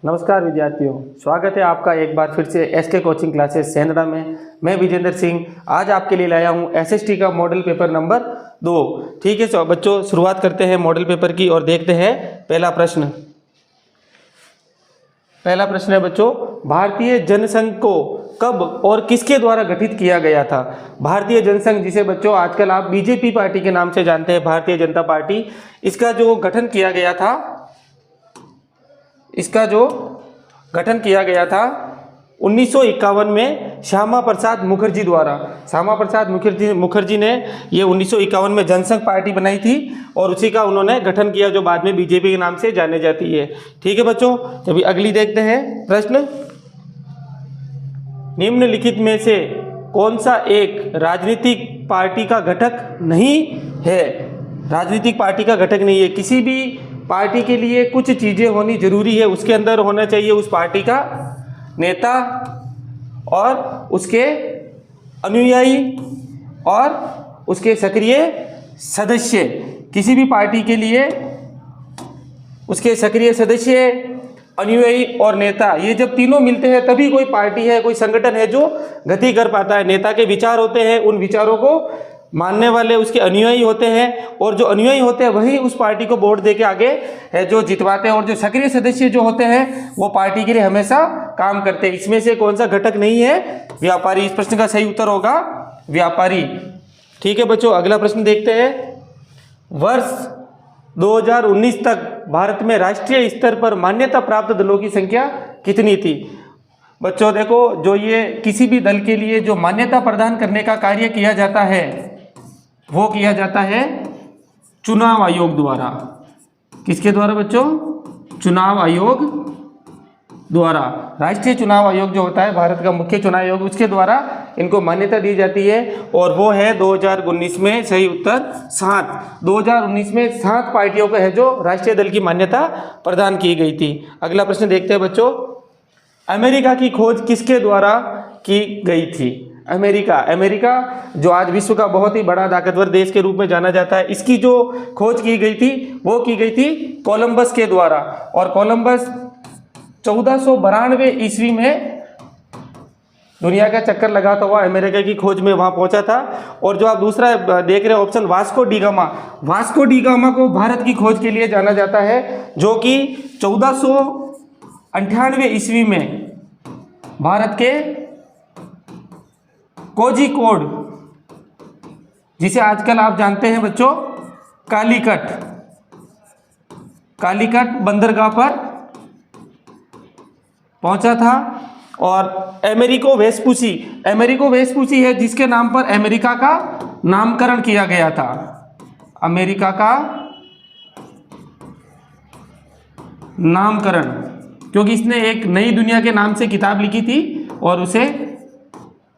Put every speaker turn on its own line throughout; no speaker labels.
नमस्कार विद्यार्थियों, स्वागत है आपका एक बार फिर से एसके कोचिंग क्लासेस सेंद्रा में। मैं विजेंद्र सिंह आज आपके लिए लाया हूं एसएसटी का मॉडल पेपर नंबर 2। ठीक है तो बच्चों, शुरुआत करते हैं मॉडल पेपर की और देखते हैं पहला प्रश्न। पहला प्रश्न है बच्चों, भारतीय जनसंघ को कब और किसके द्वारा गठित किया गया था? भारतीय जनसंघ, जिसे बच्चों आजकल आप बीजेपी पार्टी के नाम से जानते हैं, भारतीय जनता पार्टी, इसका जो गठन किया गया था 1951 में श्यामा प्रसाद मुखर्जी द्वारा। श्यामा प्रसाद मुखर्जी ने ये 1951 में जनसंघ पार्टी बनाई थी और उसी का उन्होंने गठन किया, जो बाद में बीजेपी के नाम से जाने जाती है। ठीक है बच्चों, अभी अगली देखते हैं प्रश्न। निम्नलिखित में से कौन सा एक राजनीतिक पार्टी का घटक नहीं है? राजनीतिक पार्टी का घटक नहीं है। किसी भी पार्टी के लिए कुछ चीज़ें होनी जरूरी है। उसके अंदर होना चाहिए उस पार्टी का नेता और उसके अनुयायी और उसके सक्रिय सदस्य। किसी भी पार्टी के लिए उसके सक्रिय सदस्य, अनुयायी और नेता, ये जब तीनों मिलते हैं तभी कोई पार्टी है, कोई संगठन है जो गति कर पाता है। नेता के विचार होते हैं, उन विचारों को मानने वाले उसके अनुयायी होते हैं और जो अनुयायी होते हैं वही उस पार्टी को वोट देके आगे है जो जितवाते हैं, और जो सक्रिय सदस्य जो होते हैं वो पार्टी के लिए हमेशा काम करते हैं। इसमें से कौन सा घटक नहीं है? व्यापारी। इस प्रश्न का सही उत्तर होगा व्यापारी। ठीक है बच्चों, अगला प्रश्न देखते हैं। वर्ष 2019 तक भारत में राष्ट्रीय स्तर पर मान्यता प्राप्त दलों की संख्या कितनी थी? बच्चों देखो, जो ये किसी भी दल के लिए जो मान्यता प्रदान करने का कार्य किया जाता है वो किया जाता है चुनाव आयोग द्वारा। किसके द्वारा बच्चों? चुनाव आयोग द्वारा। राष्ट्रीय चुनाव आयोग जो होता है, भारत का मुख्य चुनाव आयोग, उसके द्वारा इनको मान्यता दी जाती है और वो है 2019 में। सही उत्तर 7। 2019 में 7 पार्टियों को है जो राष्ट्रीय दल की मान्यता प्रदान की गई थी। अगला प्रश्न देखते हैं बच्चों। अमेरिका की खोज किसके द्वारा की गई थी? अमेरिका जो आज विश्व का बहुत ही बड़ा ताकतवर देश के रूप में जाना जाता है, इसकी जो खोज की गई थी वो की गई थी कोलंबस के द्वारा। और कोलंबस 1492 ईस्वी में दुनिया का चक्कर लगाता हुआ अमेरिका की खोज में वहां पहुंचा था। और जो आप दूसरा देख रहे हैं ऑप्शन, वास्को डी गामा को भारत की खोज के लिए जाना जाता है, जो कि 1498 ईस्वी में भारत के कोझिकोड, जिसे आजकल आप जानते हैं बच्चों कालीकट बंदरगाह पर पहुंचा था। और अमेरिको वेस्पुसी है जिसके नाम पर अमेरिका का नामकरण किया गया था। अमेरिका का नामकरण क्योंकि इसने एक नई दुनिया के नाम से किताब लिखी थी और उसे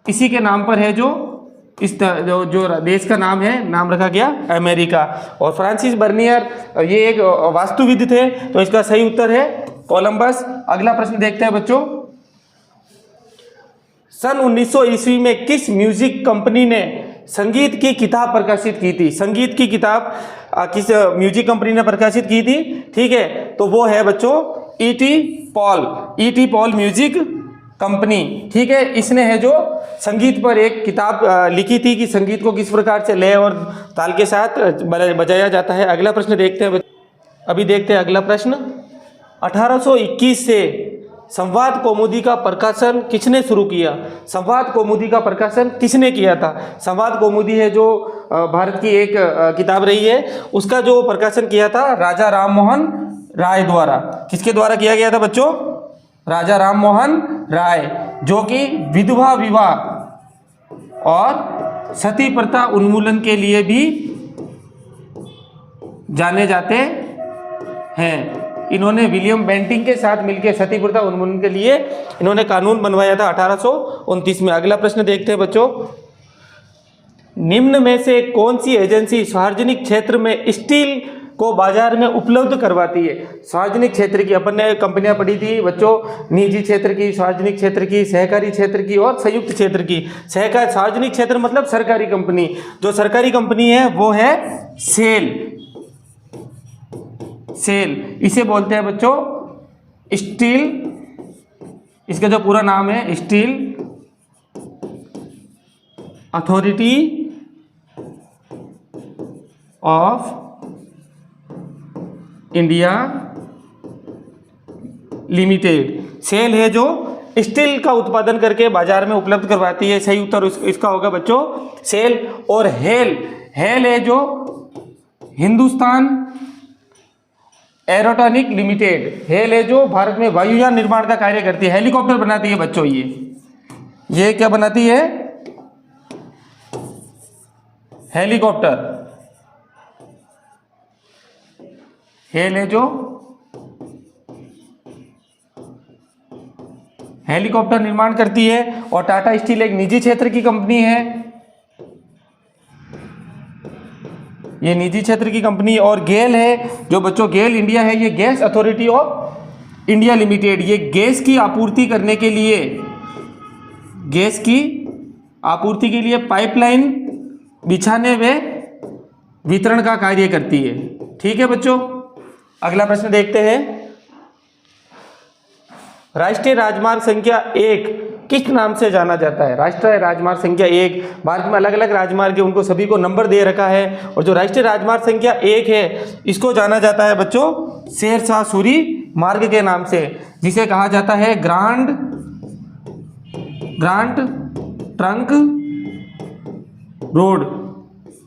इसी के नाम पर है जो जो देश का नाम है, नाम रखा गया अमेरिका। और फ्रांसिस बर्नियर ये एक वास्तुविद थे, तो इसका सही उत्तर है कोलंबस। अगला प्रश्न देखते हैं बच्चों। सन 1900 ईस्वी में किस म्यूजिक कंपनी ने संगीत की किताब प्रकाशित की थी? संगीत की किताब किस म्यूजिक कंपनी ने प्रकाशित की थी? ठीक है, तो वो है बच्चों ईटी पॉल म्यूजिक कंपनी। ठीक है, इसने है जो संगीत पर एक किताब लिखी थी कि संगीत को किस प्रकार से लय और ताल के साथ बजाया जाता है। अगला प्रश्न देखते हैं। अभी देखते हैं अगला प्रश्न। 1821 से संवाद कौमुदी का प्रकाशन किसने शुरू किया? संवाद कौमुदी का प्रकाशन किसने किया था? संवाद कौमुदी है जो भारत की एक किताब रही है, उसका जो प्रकाशन किया था राजा राममोहन राय द्वारा। किसके द्वारा किया गया था बच्चों? राजा राममोहन राय, जो कि विधवा विवाह और सती प्रथा उन्मूलन के लिए भी जाने जाते हैं। इन्होंने विलियम बेंटिंग के साथ मिलकर सती प्रथा उन्मूलन के लिए इन्होंने कानून बनवाया था 1829 में। अगला प्रश्न देखते हैं बच्चों। निम्न में से कौन सी एजेंसी सार्वजनिक क्षेत्र में स्टील को बाजार में उपलब्ध करवाती है? सार्वजनिक क्षेत्र की अपन ने कंपनियां पढ़ी थी बच्चों, निजी क्षेत्र की, सार्वजनिक क्षेत्र की, सहकारी क्षेत्र की और संयुक्त क्षेत्र की। सार्वजनिक क्षेत्र मतलब सरकारी कंपनी। जो सरकारी कंपनी है वो है सेल, इसे बोलते हैं बच्चों स्टील, इसका जो पूरा नाम है Steel Authority of India Limited. SAIL है जो स्टील का उत्पादन करके बाजार में उपलब्ध करवाती है। सही उत्तर इसका होगा बच्चों सेल। और हेल है जो हिंदुस्तान एरोटॉनिक लिमिटेड। हेल है जो भारत में वायुयान निर्माण का कार्य करती है, हेलीकॉप्टर बनाती है बच्चों। ये क्या बनाती है? हेलीकॉप्टर। हेल है जो हेलीकॉप्टर निर्माण करती है। और टाटा स्टील एक निजी क्षेत्र की कंपनी है, ये निजी क्षेत्र की कंपनी। और गेल है जो बच्चों गेल इंडिया है, ये gas authority of India limited. ये गैस की आपूर्ति करने के लिए, गैस की आपूर्ति के लिए पाइपलाइन बिछाने व वितरण का कार्य करती है। ठीक है बच्चों, अगला प्रश्न देखते हैं। राष्ट्रीय राजमार्ग संख्या 1 किस नाम से जाना जाता है? राष्ट्रीय राजमार्ग संख्या 1, भारत में अलग अलग राजमार्ग है, उनको सभी को नंबर दे रखा है। और जो राष्ट्रीय राजमार्ग संख्या 1 है, इसको जाना जाता है बच्चों शेरशाह सूरी मार्ग के नाम से, जिसे कहा जाता है ग्रांड ट्रंक रोड।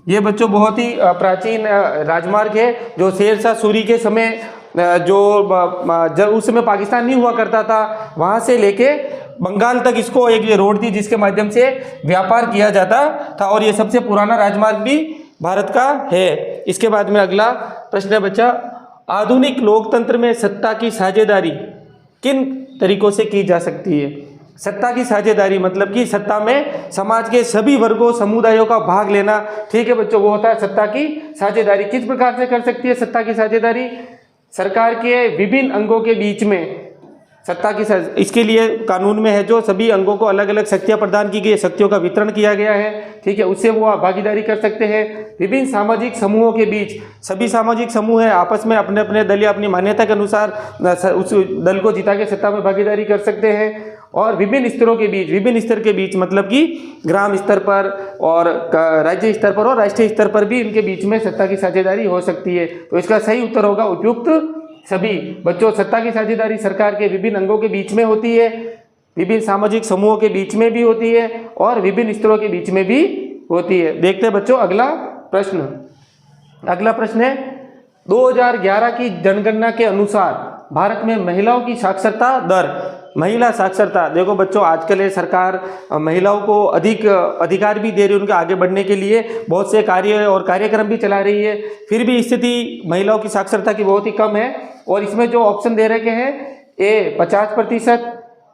ये बच्चों बहुत ही प्राचीन राजमार्ग है, जो शेरशाह सूरी के समय जब उस समय पाकिस्तान नहीं हुआ करता था, वहाँ से लेके बंगाल तक इसको एक ये रोड थी जिसके माध्यम से व्यापार किया जाता था। और ये सबसे पुराना राजमार्ग भी भारत का है। इसके बाद में अगला प्रश्न है बच्चा, आधुनिक लोकतंत्र में सत्ता की साझेदारी किन तरीकों से की जा सकती है? सत्ता की साझेदारी मतलब कि सत्ता में समाज के सभी वर्गों समुदायों का भाग लेना। ठीक है बच्चों, वो होता है सत्ता की साझेदारी। किस प्रकार से कर सकती है सत्ता की साझेदारी? सरकार के विभिन्न अंगों के बीच में सत्ता की इसके लिए कानून में है जो सभी अंगों को अलग अलग शक्तियां प्रदान की गई है, शक्तियों का वितरण किया गया है। ठीक है, उससे वो भागीदारी कर सकते हैं। विभिन्न सामाजिक समूहों के बीच, सभी सामाजिक समूह है आपस में अपने अपने दल या अपनी मान्यता के अनुसार उस दल को जिता के सत्ता में भागीदारी कर सकते हैं। और विभिन्न स्तरों के बीच, विभिन्न स्तर के बीच मतलब कि ग्राम स्तर पर और राज्य स्तर पर और राष्ट्रीय स्तर पर भी इनके बीच में सत्ता की साझेदारी हो सकती है। तो इसका सही उत्तर होगा उपयुक्त सभी। बच्चों, सत्ता की साझेदारी सरकार के विभिन्न अंगों के बीच में होती है, विभिन्न सामाजिक समूहों के बीच में भी होती है और विभिन्न स्तरों के बीच में भी होती है। देखते हैं बच्चों अगला प्रश्न। अगला प्रश्न है 2011 की जनगणना के अनुसार भारत में महिलाओं की साक्षरता दर। महिला साक्षरता, देखो बच्चों आजकल ये सरकार महिलाओं को अधिक अधिकार भी दे रही है, उनके आगे बढ़ने के लिए बहुत से कार्य और कार्यक्रम भी चला रही है। फिर भी स्थिति महिलाओं की साक्षरता की बहुत ही कम है। और इसमें जो ऑप्शन दे रखे हैं, ए 50%,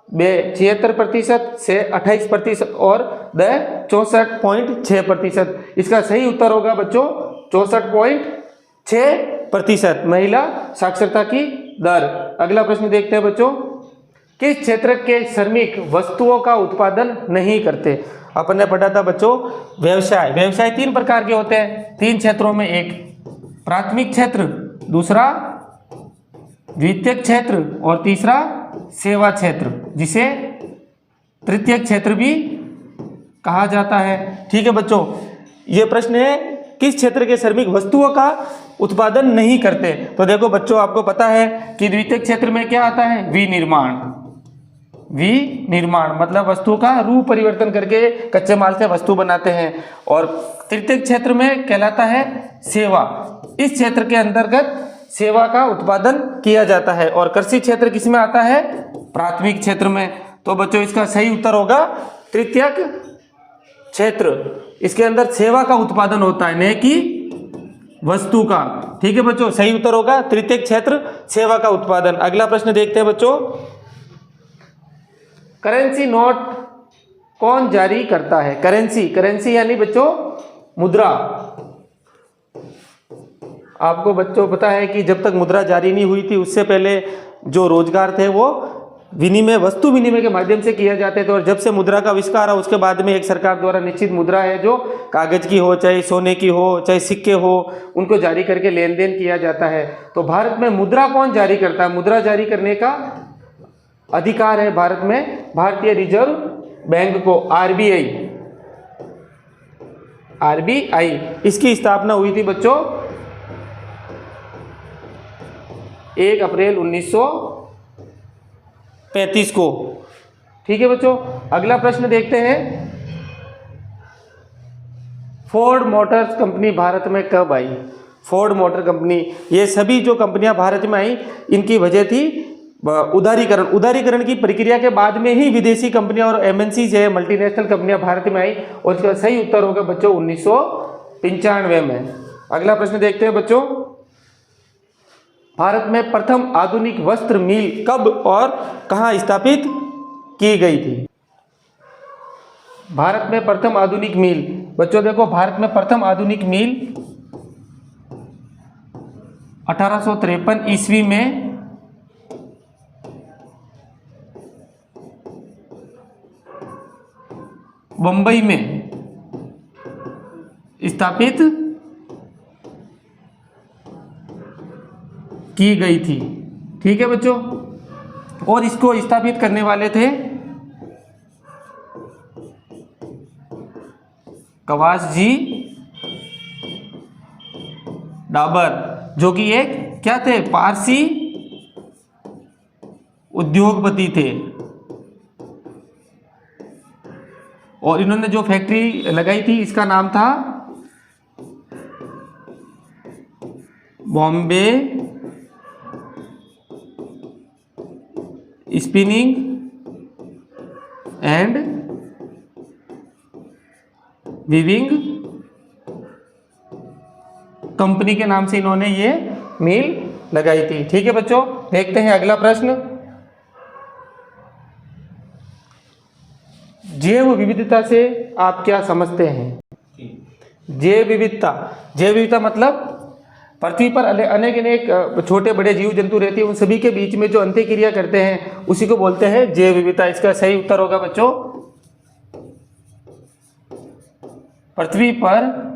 बे 76%, से 28% और द 64.6%। इसका सही उत्तर होगा बच्चों 64.6% महिला साक्षरता की दर। अगला प्रश्न देखते हैं बच्चों, किस क्षेत्र के श्रमिक वस्तुओं का उत्पादन नहीं करते? अपन ने पढ़ा था बच्चों व्यवसाय। व्यवसाय 3 प्रकार के होते हैं 3 क्षेत्रों में, एक प्राथमिक क्षेत्र, दूसरा द्वितीयक क्षेत्र और तीसरा सेवा क्षेत्र, जिसे तृतीयक क्षेत्र भी कहा जाता है। ठीक है बच्चों, ये प्रश्न है किस क्षेत्र के श्रमिक वस्तुओं का उत्पादन नहीं करते? तो देखो बच्चों आपको पता है कि द्वितीयक क्षेत्र में क्या आता है? विनिर्माण। विनिर्माण मतलब वस्तु का रूप परिवर्तन करके कच्चे माल से वस्तु बनाते हैं। और तृतीयक क्षेत्र में कहलाता है सेवा। इस क्षेत्र के अंतर्गत सेवा का उत्पादन किया जाता है। और कृषि क्षेत्र किसमें आता है? प्राथमिक क्षेत्र में। तो बच्चों इसका सही उत्तर होगा तृतीयक क्षेत्र। इसके अंदर सेवा का उत्पादन होता है, न कि वस्तु का। ठीक है बच्चों, सही उत्तर होगा तृतीयक क्षेत्र, सेवा का उत्पादन। अगला प्रश्न देखते हैं बच्चों, करेंसी नोट कौन जारी करता है? करेंसी यानी बच्चों मुद्रा। आपको बच्चों पता है कि जब तक मुद्रा जारी नहीं हुई थी उससे पहले जो रोजगार थे वो विनिमय, वस्तु विनिमय के माध्यम से किया जाते थे। और जब से मुद्रा का आविष्कार है उसके बाद में एक सरकार द्वारा निश्चित मुद्रा है जो कागज की हो, चाहे सोने की हो, चाहे सिक्के हो, उनको जारी करके लेन देन किया जाता है। तो भारत में मुद्रा कौन जारी करता है? मुद्रा जारी करने का अधिकार है भारत में भारतीय रिजर्व बैंक को, आरबीआई। इसकी स्थापना हुई थी बच्चों 1 अप्रैल 1935 को। ठीक है बच्चों, अगला प्रश्न देखते हैं। फोर्ड मोटर्स कंपनी भारत में कब आई? फोर्ड मोटर कंपनी, ये सभी जो कंपनियां भारत में आई इनकी वजह थी उदारीकरण की प्रक्रिया के बाद में ही विदेशी कंपनियां और एमएनसी है, मल्टीनेशनल कंपनियां भारत में आई, और इसका सही उत्तर होगा बच्चों 1995 में। अगला प्रश्न देखते हैं बच्चों। भारत में प्रथम आधुनिक वस्त्र मिल कब और कहां स्थापित की गई थी? भारत में प्रथम आधुनिक मिल, बच्चों देखो, भारत में प्रथम आधुनिक मिल 1853 ईस्वी में बंबई में स्थापित की गई थी। ठीक है बच्चों, और इसको स्थापित करने वाले थे कवासजी डाबर, जो कि एक क्या थे? पारसी उद्योगपति थे। और इन्होंने जो फैक्ट्री लगाई थी इसका नाम था Bombay spinning and weaving company के नाम से इन्होंने ये मिल लगाई थी। ठीक है बच्चों, देखते हैं अगला प्रश्न। जैव विविधता से आप क्या समझते हैं? जैव विविधता मतलब पृथ्वी पर अनेक छोटे बड़े जीव जंतु रहते हैं, उन सभी के बीच में जो अंत्यक्रिया करते हैं उसी को बोलते हैं जैव विविधता। इसका सही उत्तर होगा बच्चों पृथ्वी पर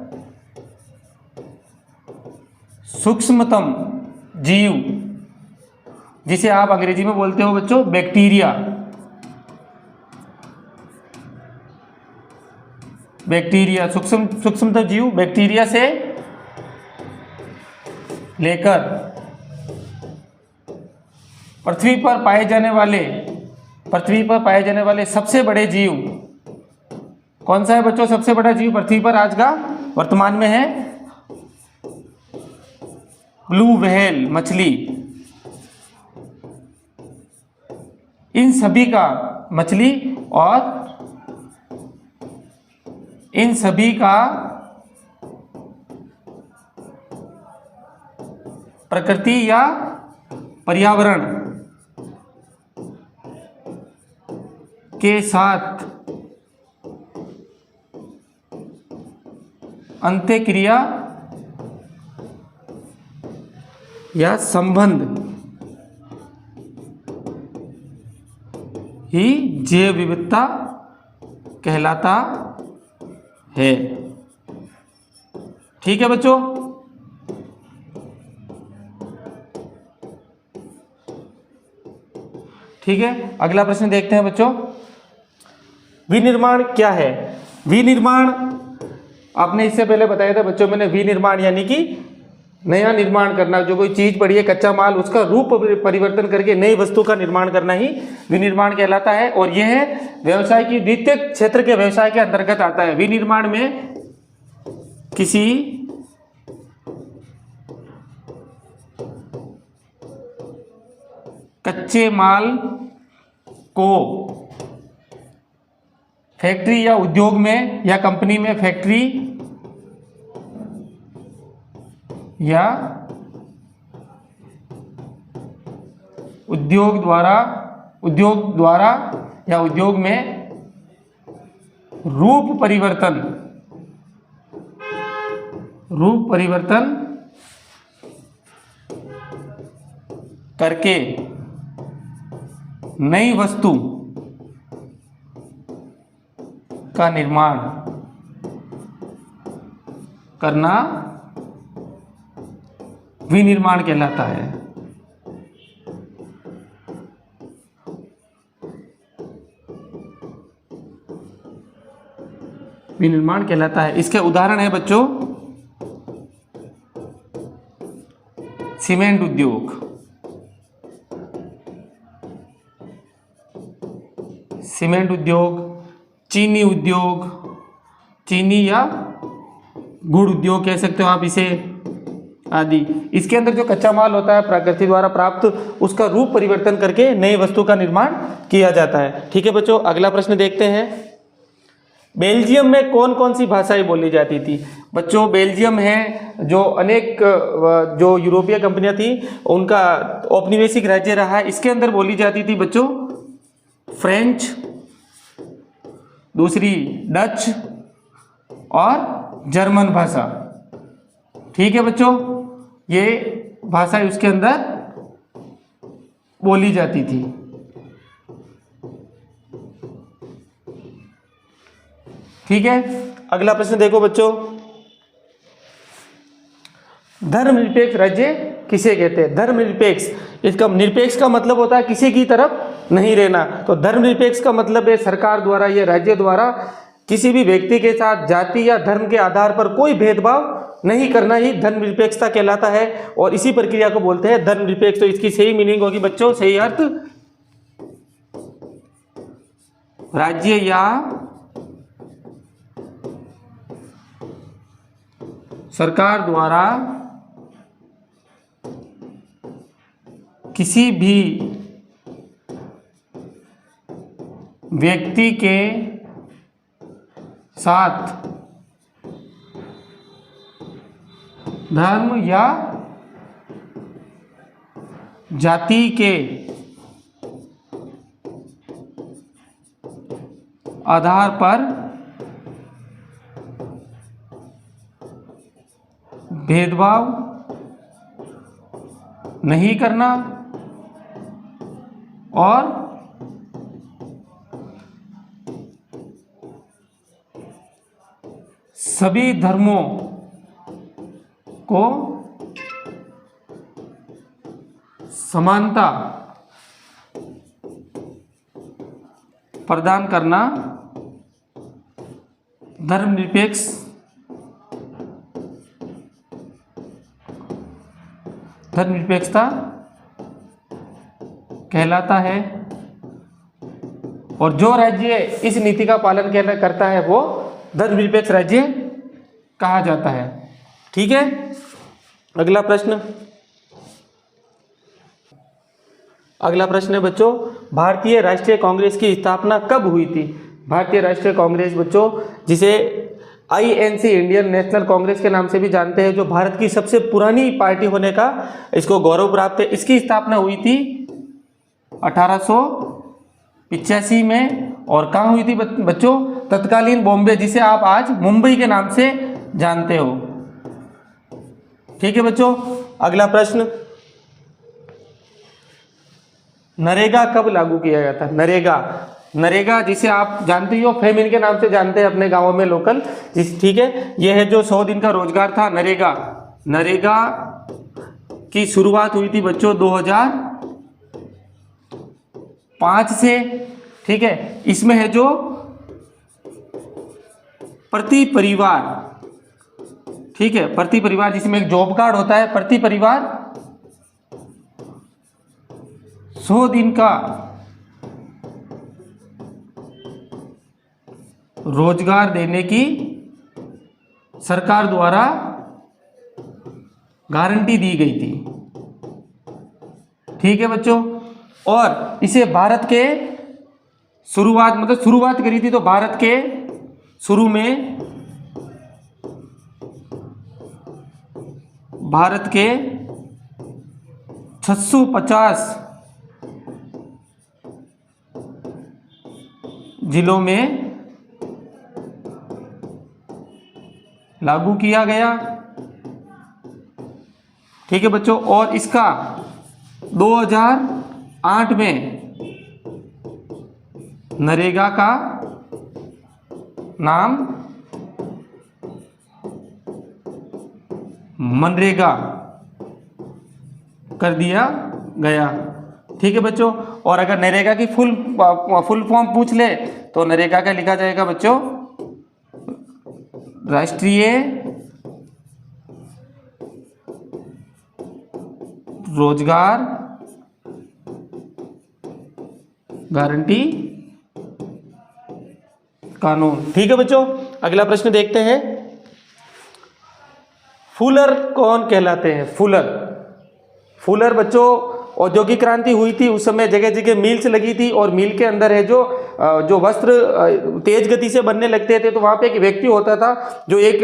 सूक्ष्मतम जीव, जिसे आप अंग्रेजी में बोलते हो बच्चों बैक्टीरिया, सूक्ष्मतम जीव बैक्टीरिया से लेकर पृथ्वी पर पाए जाने वाले सबसे बड़े जीव कौन सा है बच्चों? सबसे बड़ा जीव पृथ्वी पर आज का वर्तमान में है ब्लू व्हेल मछली। इन सभी का मछली और इन सभी का प्रकृति या पर्यावरण के साथ अंत्यक्रिया या संबंध ही जैव विविधता कहलाता है। ठीक है बच्चों, ठीक है, अगला प्रश्न देखते हैं बच्चों। विनिर्माण क्या है? विनिर्माण आपने इससे पहले बताया था बच्चों मैंने, विनिर्माण यानी कि नया निर्माण करना, जो कोई चीज पड़ी है कच्चा माल उसका रूप परिवर्तन करके नई वस्तु का निर्माण करना ही विनिर्माण कहलाता है। और यह व्यवसाय की द्वितीयक क्षेत्र के व्यवसाय के अंतर्गत आता है। विनिर्माण में किसी कच्चे माल को फैक्ट्री या उद्योग में या कंपनी में फैक्ट्री या उद्योग द्वारा या उद्योग में रूप परिवर्तन करके नई वस्तु का निर्माण करना विनिर्माण कहलाता है। विनिर्माण कहलाता है। इसके उदाहरण है बच्चों सीमेंट उद्योग, सीमेंट उद्योग, चीनी उद्योग, चीनी या गुड़ उद्योग कह सकते हो आप इसे, आदि। इसके अंदर जो कच्चा माल होता है प्रकृति द्वारा प्राप्त, उसका रूप परिवर्तन करके नई वस्तु का निर्माण किया जाता है। ठीक है बच्चों, अगला प्रश्न देखते हैं। बेल्जियम में कौन कौन सी भाषाएं बोली जाती थी? बच्चों बेल्जियम है जो अनेक जो यूरोपीय कंपनियां थी उनका औपनिवेशिक राज्य रहा है। इसके अंदर बोली जाती थी बच्चों फ्रेंच, दूसरी डच और जर्मन भाषा। ठीक है बच्चों, ये भाषाएं उसके अंदर बोली जाती थी। ठीक है, अगला प्रश्न देखो बच्चों, धर्मनिरपेक्ष राज्य किसे कहते हैं? धर्मनिरपेक्ष, इसका निरपेक्ष का मतलब होता है किसी की तरफ नहीं रहना, तो धर्मनिरपेक्ष का मतलब है सरकार द्वारा या राज्य द्वारा किसी भी व्यक्ति के साथ जाति या धर्म के आधार पर कोई भेदभाव नहीं करना ही धर्मनिरपेक्षता कहलाता है। और इसी प्रक्रिया को बोलते हैं धर्मनिरपेक्ष। तो इसकी सही मीनिंग होगी बच्चों, सही अर्थ, राज्य या सरकार द्वारा किसी भी व्यक्ति के साथ धर्म या जाति के आधार पर भेदभाव नहीं करना और सभी धर्मों को समानता प्रदान करना धर्मनिरपेक्षता कहलाता है। और जो राज्य इस नीति का पालन करता है वो धर्मनिरपेक्ष राज्य कहा जाता है। ठीक है, अगला प्रश्न है बच्चों, भारतीय राष्ट्रीय कांग्रेस की स्थापना कब हुई थी? भारतीय राष्ट्रीय कांग्रेस बच्चों, जिसे INC इंडियन नेशनल कांग्रेस के नाम से भी जानते हैं, जो भारत की सबसे पुरानी पार्टी होने का इसको गौरव प्राप्त है, इसकी स्थापना हुई थी 1885 में। और कहाँ हुई थी बच्चों? तत्कालीन बॉम्बे, जिसे आप आज मुंबई के नाम से जानते हो। ठीक है बच्चों, अगला प्रश्न, नरेगा कब लागू किया गया था? नरेगा जिसे आप जानते हो फेमिन के नाम से जानते हैं अपने गांवों में लोकल, ठीक है, यह है जो 100 दिन का रोजगार था नरेगा की शुरुआत हुई थी बच्चों 2005 से। ठीक है, इसमें है जो प्रति परिवार, ठीक है, प्रति परिवार जिसमें एक जॉब कार्ड होता है, प्रति परिवार 100 दिन का रोजगार देने की सरकार द्वारा गारंटी दी गई थी। ठीक है बच्चों, और इसे भारत के शुरुआत करी थी, तो भारत के शुरू में भारत के 650 जिलों में लागू किया गया। ठीक है बच्चों, और इसका 2008 में नरेगा का नाम मनरेगा कर दिया गया। ठीक है बच्चों, और अगर नरेगा की फुल फॉर्म पूछ ले तो नरेगा का लिखा जाएगा बच्चों राष्ट्रीय रोजगार गारंटी कानून। ठीक है बच्चों, अगला प्रश्न देखते हैं। फुलर कौन कहलाते हैं? फुलर, फुलर बच्चों औद्योगिक क्रांति हुई थी उस समय जगह जगह मिल्स लगी थी और मिल के अंदर है जो वस्त्र तेज गति से बनने लगते थे, तो वहाँ पे एक व्यक्ति होता था जो एक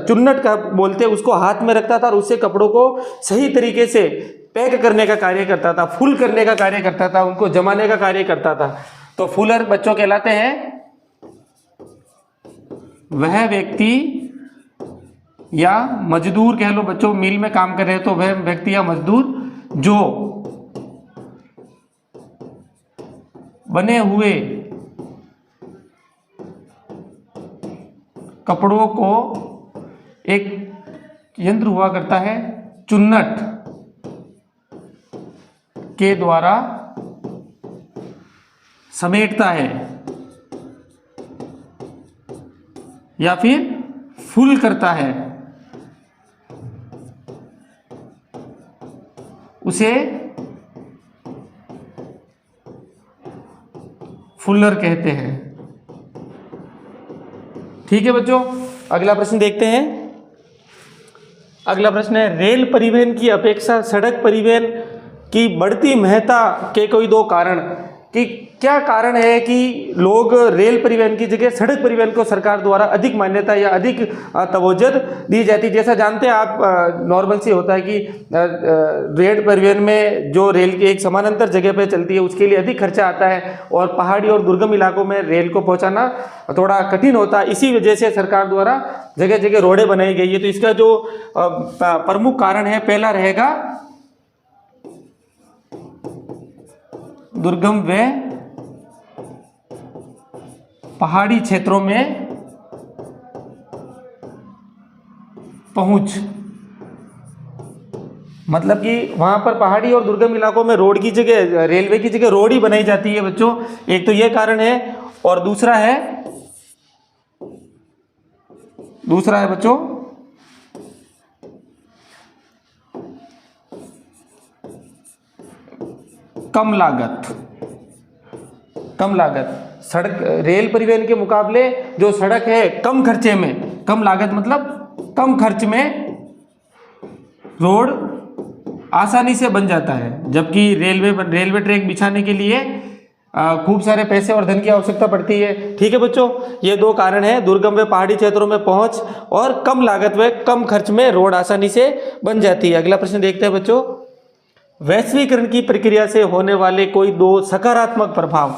चुन्नट का बोलते उसको हाथ में रखता था और उससे कपड़ों को सही तरीके से पैक करने का कार्य करता था, फुल करने का कार्य करता था, उनको जमाने का कार्य करता था। तो फुलर बच्चों कहलाते हैं वह व्यक्ति या मजदूर कह लो बच्चों, मिल में काम कर रहे हैं तो वह व्यक्ति या मजदूर जो बने हुए कपड़ों को एक यंत्र हुआ करता है चुन्नट के द्वारा समेटता है या फिर फुल करता है, उसे फुलर कहते हैं। ठीक है बच्चों, अगला प्रश्न देखते हैं। अगला प्रश्न है, रेल परिवहन की अपेक्षा सड़क परिवहन की बढ़ती महत्ता के कोई दो कारण। कि क्या कारण है कि लोग रेल परिवहन की जगह सड़क परिवहन को सरकार द्वारा अधिक मान्यता या अधिक तवज्जो दी जाती है? जैसा जानते हैं आप, नॉर्मल से होता है कि रेल परिवहन में जो रेल की एक समानांतर जगह पे चलती है उसके लिए अधिक खर्चा आता है और पहाड़ी और दुर्गम इलाकों में रेल को पहुंचाना थोड़ा कठिन होता है। इसी वजह से सरकार द्वारा जगह जगह रोडें बनाई गई है। तो इसका जो प्रमुख कारण है, पहला रहेगा दुर्गम व पहाड़ी क्षेत्रों में पहुंच, मतलब कि वहां पर पहाड़ी और दुर्गम इलाकों में रोड की जगह, रेलवे की जगह रोड ही बनाई जाती है बच्चों। एक तो यह कारण है और दूसरा है बच्चों कम लागत। कम लागत, सड़क रेल परिवहन के मुकाबले जो सड़क है कम खर्चे में, कम लागत मतलब कम खर्च में रोड आसानी से बन जाता है, जबकि रेलवे ट्रैक बिछाने के लिए खूब सारे पैसे और धन की आवश्यकता पड़ती है। ठीक है बच्चों, ये दो कारण हैं, दुर्गम व पहाड़ी क्षेत्रों में पहुंच और कम लागत व कम खर्च में रोड आसानी से बन जाती है। अगला प्रश्न देखते हैं बच्चों, वैश्वीकरण की प्रक्रिया से होने वाले कोई दो सकारात्मक प्रभाव।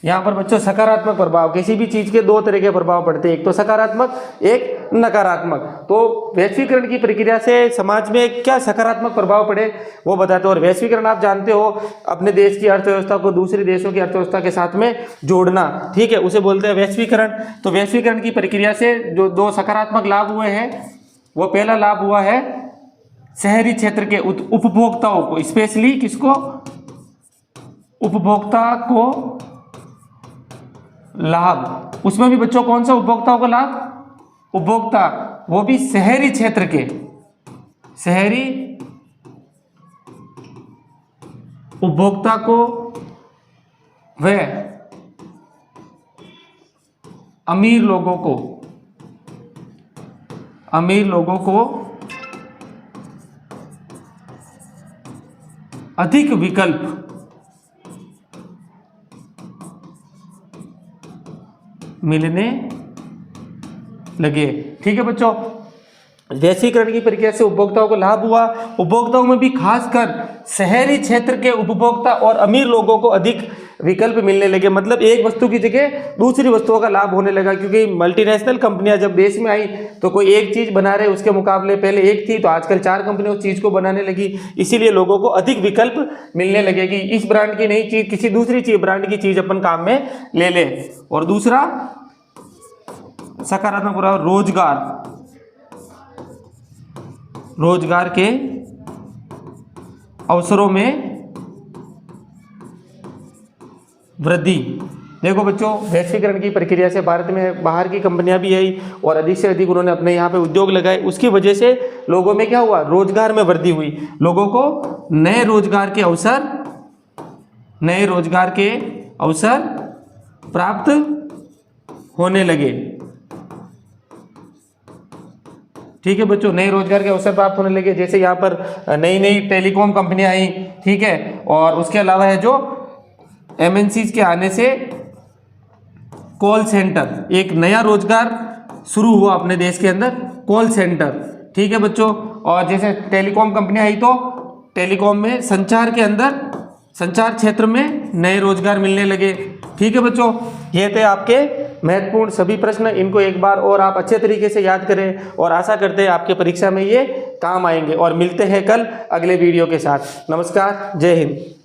यहाँ पर बच्चों सकारात्मक प्रभाव, किसी भी चीज के दो तरह के प्रभाव पड़ते हैं, एक तो सकारात्मक एक नकारात्मक। तो वैश्वीकरण की प्रक्रिया से समाज में क्या सकारात्मक प्रभाव पड़े वो बताते हो। और वैश्वीकरण आप जानते हो, अपने देश की अर्थव्यवस्था को दूसरे देशों की अर्थव्यवस्था के साथ में जोड़ना, ठीक है, उसे बोलते हैं वैश्वीकरण। तो वैश्वीकरण की प्रक्रिया से जो दो सकारात्मक लाभ हुए हैं, वो पहला लाभ हुआ है शहरी क्षेत्र के उपभोक्ताओं को, स्पेशली किसको, उपभोक्ता को लाभ। उसमें भी बच्चों कौन सा उपभोक्ताओं को लाभ, उपभोक्ता वो भी शहरी क्षेत्र के, शहरी उपभोक्ता को व अमीर लोगों को अधिक विकल्प मिलने लगे। ठीक है बच्चों, वैश्वीकरण की प्रक्रिया से उपभोक्ताओं को लाभ हुआ। उपभोक्ताओं में भी खासकर शहरी क्षेत्र के उपभोक्ता और अमीर लोगों को अधिक विकल्प मिलने लगे, मतलब एक वस्तु की जगह दूसरी वस्तुओं का लाभ होने लगा। क्योंकि मल्टीनेशनल कंपनियां जब देश में आई तो कोई एक चीज बना रहे, उसके मुकाबले पहले एक थी तो आजकल 4 कंपनियां उस चीज को बनाने लगी। इसीलिए लोगों को अधिक विकल्प मिलने लगे कि इस ब्रांड की नई चीज किसी दूसरी चीज ब्रांड की चीज अपन काम में ले ले। और दूसरा सकारात्मक प्रभाव रोजगार के अवसरों में वृद्धि। देखो बच्चों, वैश्वीकरण की प्रक्रिया से भारत में बाहर की कंपनियां भी आई और अधिक से अधिक उन्होंने अपने यहाँ पे उद्योग लगाए। उसकी वजह से लोगों में क्या हुआ, रोजगार में वृद्धि हुई, लोगों को नए रोजगार के अवसर प्राप्त होने लगे। ठीक है बच्चों, नए रोजगार के अवसर प्राप्त होने लगे। जैसे यहाँ पर नई नई टेलीकॉम कंपनियां आई, ठीक है, और उसके अलावा है जो एमएनसीज के आने से कॉल सेंटर, एक नया रोजगार शुरू हुआ अपने देश के अंदर, कॉल सेंटर। ठीक है बच्चों, और जैसे टेलीकॉम कंपनियां आई तो टेलीकॉम में संचार के अंदर, संचार क्षेत्र में नए रोजगार मिलने लगे। ठीक है बच्चों, ये थे आपके महत्वपूर्ण सभी प्रश्न। इनको एक बार और आप अच्छे तरीके से याद करें और आशा करते हैं आपके परीक्षा में ये काम आएंगे। और मिलते हैं कल अगले वीडियो के साथ। नमस्कार, जय हिंद।